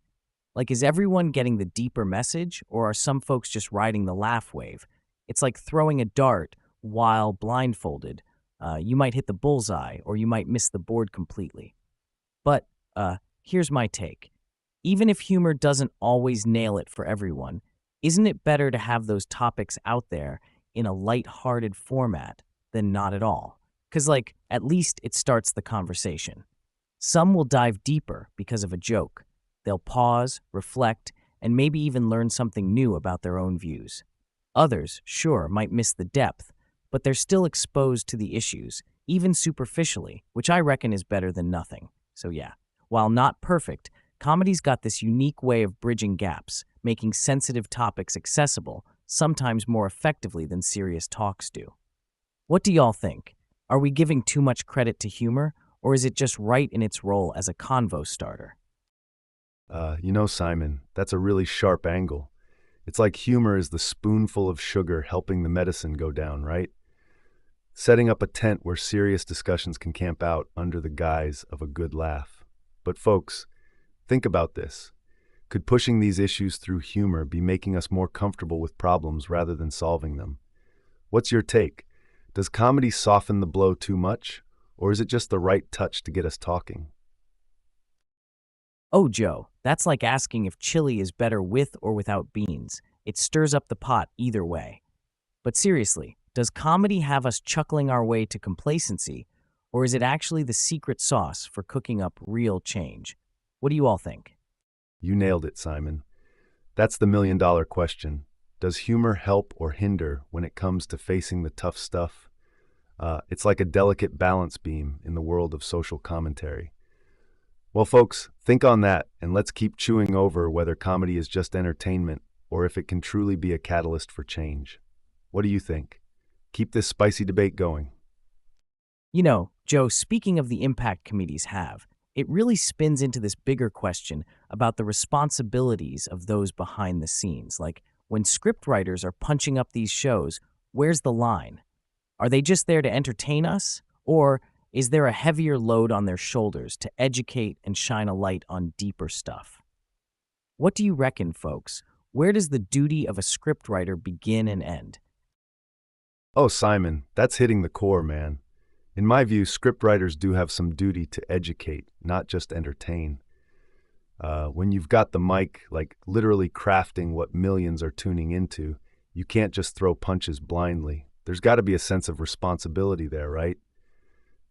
Like, is everyone getting the deeper message, or are some folks just riding the laugh wave? It's like throwing a dart while blindfolded. You might hit the bullseye, or you might miss the board completely. But here's my take. Even if humor doesn't always nail it for everyone, isn't it better to have those topics out there in a light-hearted format than not at all? Because, like, at least it starts the conversation. Some will dive deeper because of a joke. They'll pause, reflect, and maybe even learn something new about their own views. Others, sure, might miss the depth, but they're still exposed to the issues, even superficially, which I reckon is better than nothing. So yeah, while not perfect, comedy's got this unique way of bridging gaps, making sensitive topics accessible, sometimes more effectively than serious talks do. What do y'all think? Are we giving too much credit to humor, or is it just right in its role as a convo starter? Simon, that's a really sharp angle. It's like humor is the spoonful of sugar helping the medicine go down, right? Setting up a tent where serious discussions can camp out under the guise of a good laugh. But folks, think about this. Could pushing these issues through humor be making us more comfortable with problems rather than solving them? What's your take? Does comedy soften the blow too much, or is it just the right touch to get us talking? Oh, Joe, that's like asking if chili is better with or without beans. It stirs up the pot either way. But seriously, does comedy have us chuckling our way to complacency, Or is it actually the secret sauce for cooking up real change? What do you all think? You nailed it, Simon. That's the million-dollar question. Does humor help or hinder when it comes to facing the tough stuff? It's like a delicate balance beam in the world of social commentary. Well, folks, think on that and let's keep chewing over whether comedy is just entertainment or if it can truly be a catalyst for change. What do you think? Keep this spicy debate going. You know, Joe, speaking of the impact comedies have, it really spins into this bigger question about the responsibilities of those behind the scenes. Like, when scriptwriters are punching up these shows, where's the line? Are they just there to entertain us? Or is there a heavier load on their shoulders to educate and shine a light on deeper stuff? What do you reckon, folks? Where does the duty of a scriptwriter begin and end? Oh, Simon, that's hitting the core, man. In my view, scriptwriters do have some duty to educate, not just entertain. When you've got the mic, like literally crafting what millions are tuning into, you can't just throw punches blindly. There's got to be a sense of responsibility there, right?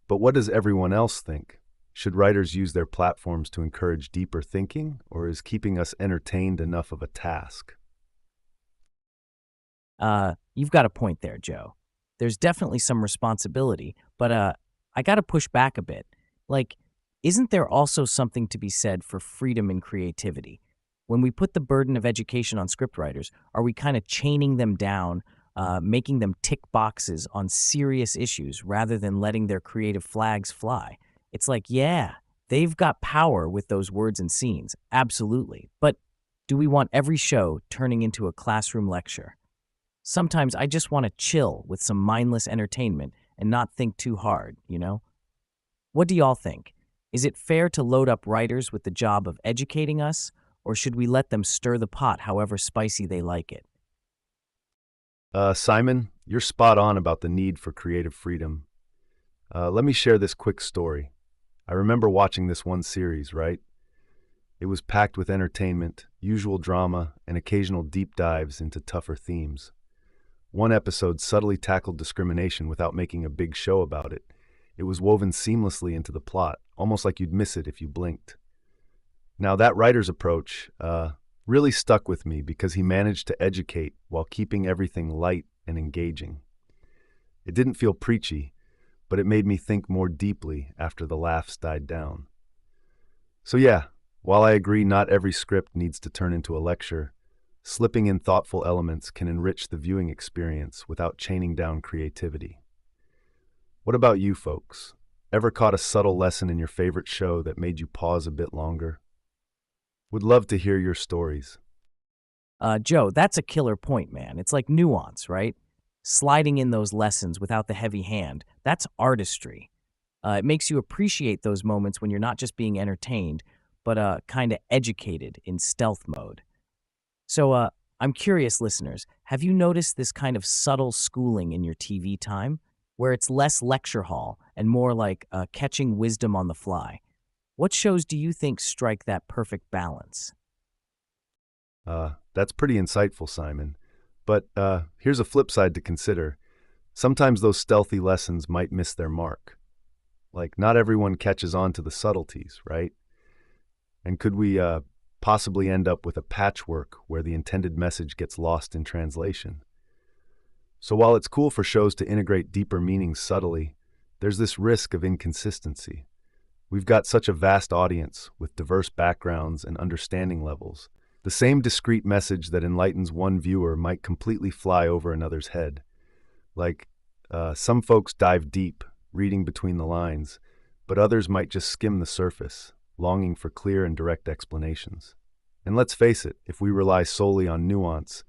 But what does everyone else think? Should writers use their platforms to encourage deeper thinking, or is keeping us entertained enough of a task? You've got a point there, Joe. There's definitely some responsibility, but I got to push back a bit. Like, isn't there also something to be said for freedom and creativity? When we put the burden of education on scriptwriters, are we kind of chaining them down, making them tick boxes on serious issues rather than letting their creative flags fly? It's like, yeah, they've got power with those words and scenes, absolutely. But do we want every show turning into a classroom lecture? Sometimes I just want to chill with some mindless entertainment and not think too hard, you know? What do y'all think? Is it fair to load up writers with the job of educating us, or should we let them stir the pot however spicy they like it? Simon, you're spot on about the need for creative freedom. Let me share this quick story. I remember watching this one series, right? It was packed with entertainment, usual drama, and occasional deep dives into tougher themes. One episode subtly tackled discrimination without making a big show about it. It was woven seamlessly into the plot, almost like you'd miss it if you blinked. Now, that writer's approach really stuck with me because he managed to educate while keeping everything light and engaging. It didn't feel preachy, but it made me think more deeply after the laughs died down. So yeah, while I agree not every script needs to turn into a lecture, slipping in thoughtful elements can enrich the viewing experience without chaining down creativity. What about you folks? Ever caught a subtle lesson in your favorite show that made you pause a bit longer? Would love to hear your stories. Joe, that's a killer point, man. It's like nuance, right? Sliding in those lessons without the heavy hand, that's artistry. It makes you appreciate those moments when you're not just being entertained, but kind of educated in stealth mode. So, I'm curious, listeners, have you noticed this kind of subtle schooling in your TV time, where it's less lecture hall and more like catching wisdom on the fly? What shows do you think strike that perfect balance? That's pretty insightful, Simon. But here's a flip side to consider. Sometimes those stealthy lessons might miss their mark. Like, not everyone catches on to the subtleties, right? And could we possibly end up with a patchwork where the intended message gets lost in translation? So while it's cool for shows to integrate deeper meanings subtly, there's this risk of inconsistency. We've got such a vast audience with diverse backgrounds and understanding levels. The same discrete message that enlightens one viewer might completely fly over another's head. Like, some folks dive deep, reading between the lines, but others might just skim the surface, longing for clear and direct explanations. And let's face it, if we rely solely on nuance,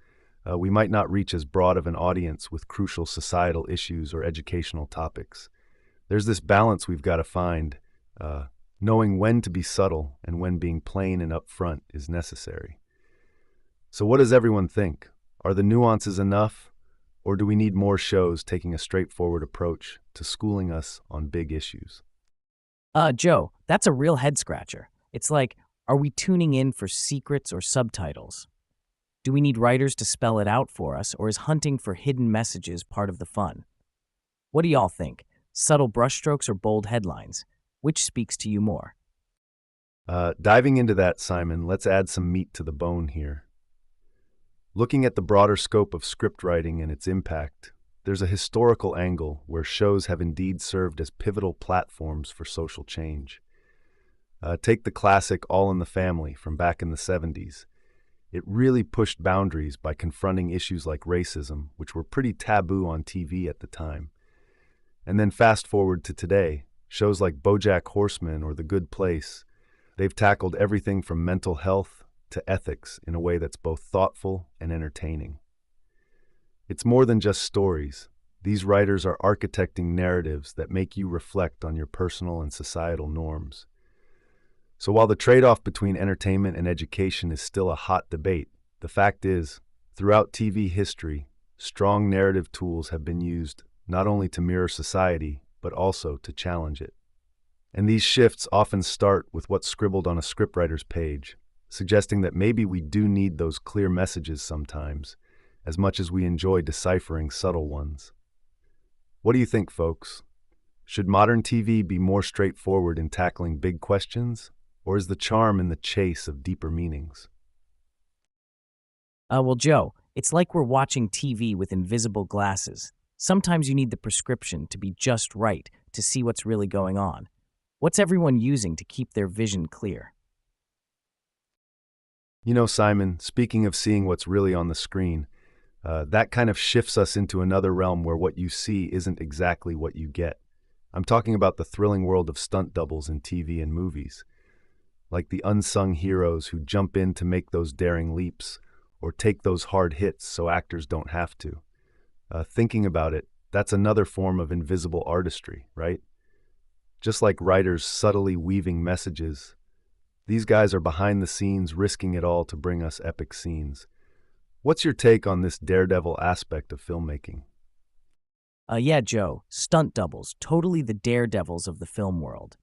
we might not reach as broad of an audience with crucial societal issues or educational topics. There's this balance we've got to find, knowing when to be subtle and when being plain and upfront is necessary. So what does everyone think? Are the nuances enough, or do we need more shows taking a straightforward approach to schooling us on big issues? Joe, that's a real head scratcher. It's like, are we tuning in for secrets or subtitles? Do we need writers to spell it out for us, or is hunting for hidden messages part of the fun? What do y'all think? Subtle brushstrokes or bold headlines? Which speaks to you more? Diving into that, Simon, let's add some meat to the bone here. Looking at the broader scope of script writing and its impact, there's a historical angle where shows have indeed served as pivotal platforms for social change. Take the classic All in the Family from back in the 70s. It really pushed boundaries by confronting issues like racism, which were pretty taboo on TV at the time. And then fast forward to today, shows like BoJack Horseman or The Good Place, they've tackled everything from mental health to ethics in a way that's both thoughtful and entertaining. It's more than just stories. These writers are architecting narratives that make you reflect on your personal and societal norms. So while the trade-off between entertainment and education is still a hot debate, the fact is, throughout TV history, strong narrative tools have been used not only to mirror society, but also to challenge it. And these shifts often start with what's scribbled on a scriptwriter's page, suggesting that maybe we do need those clear messages sometimes, as much as we enjoy deciphering subtle ones. What do you think, folks? Should modern TV be more straightforward in tackling big questions, or is the charm in the chase of deeper meanings? Well, Joe, it's like we're watching TV with invisible glasses. Sometimes you need the prescription to be just right to see what's really going on. What's everyone using to keep their vision clear? You know, Simon, speaking of seeing what's really on the screen, that kind of shifts us into another realm where what you see isn't exactly what you get. I'm talking about the thrilling world of stunt doubles in TV and movies, like the unsung heroes who jump in to make those daring leaps or take those hard hits so actors don't have to. Thinking about it, that's another form of invisible artistry, right? Just like writers subtly weaving messages, these guys are behind the scenes risking it all to bring us epic scenes. What's your take on this daredevil aspect of filmmaking? Yeah, Joe, stunt doubles, totally the daredevils of the film world.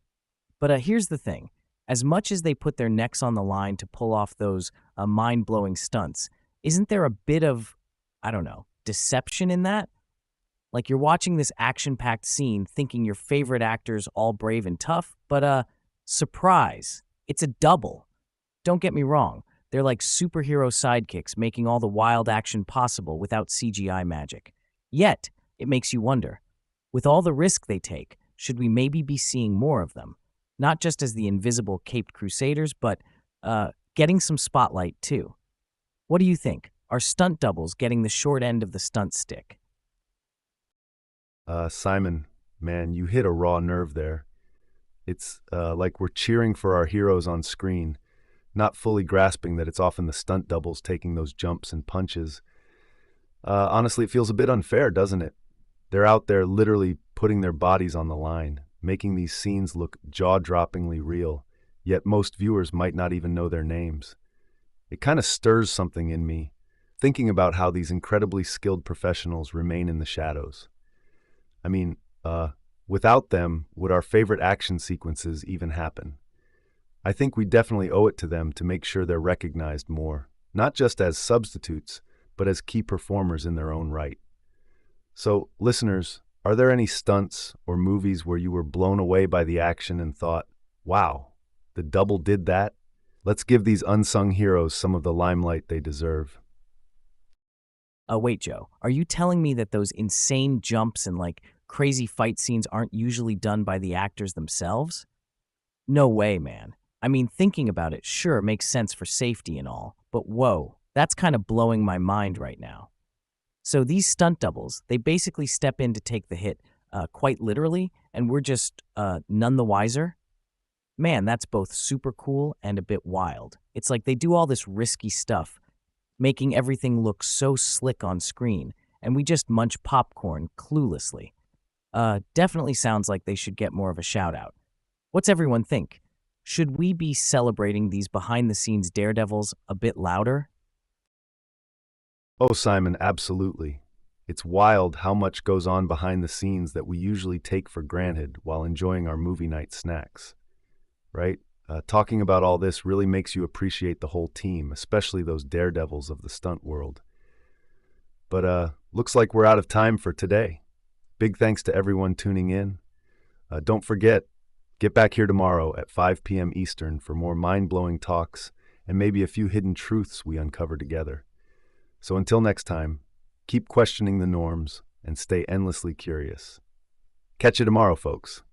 But here's the thing. As much as they put their necks on the line to pull off those mind-blowing stunts, isn't there a bit of, I don't know, deception in that? Like you're watching this action-packed scene thinking your favorite actor's all brave and tough, but surprise, it's a double. Don't get me wrong, they're like superhero sidekicks making all the wild action possible without CGI magic. Yet, it makes you wonder, with all the risk they take, should we maybe be seeing more of them? Not just as the invisible caped crusaders, but getting some spotlight too. What do you think? Are stunt doubles getting the short end of the stunt stick? Simon, man, you hit a raw nerve there. It's like we're cheering for our heroes on screen, not fully grasping that it's often the stunt doubles taking those jumps and punches. Honestly, it feels a bit unfair, doesn't it? They're out there literally putting their bodies on the line, making these scenes look jaw-droppingly real, yet most viewers might not even know their names. It kind of stirs something in me, thinking about how these incredibly skilled professionals remain in the shadows. I mean, without them, would our favorite action sequences even happen? I think we definitely owe it to them to make sure they're recognized more, not just as substitutes, but as key performers in their own right. So, listeners, are there any stunts or movies where you were blown away by the action and thought, wow, the double did that? Let's give these unsung heroes some of the limelight they deserve. Wait, Joe, are you telling me that those insane jumps and like crazy fight scenes aren't usually done by the actors themselves? No way, man. I mean, thinking about it, sure, it makes sense for safety and all, but whoa, that's kind of blowing my mind right now. So these stunt doubles, they basically step in to take the hit, quite literally, and we're just none the wiser? Man, that's both super cool and a bit wild. It's like they do all this risky stuff, making everything look so slick on screen, and we just munch popcorn cluelessly. Definitely sounds like they should get more of a shout out. What's everyone think? Should we be celebrating these behind-the-scenes daredevils a bit louder? Oh, Simon, absolutely. It's wild how much goes on behind the scenes that we usually take for granted while enjoying our movie night snacks, right? Talking about all this really makes you appreciate the whole team, especially those daredevils of the stunt world. But looks like we're out of time for today. Big thanks to everyone tuning in. Don't forget, get back here tomorrow at 5 p.m. Eastern for more mind-blowing talks and maybe a few hidden truths we uncover together. So until next time, keep questioning the norms and stay endlessly curious. Catch you tomorrow, folks.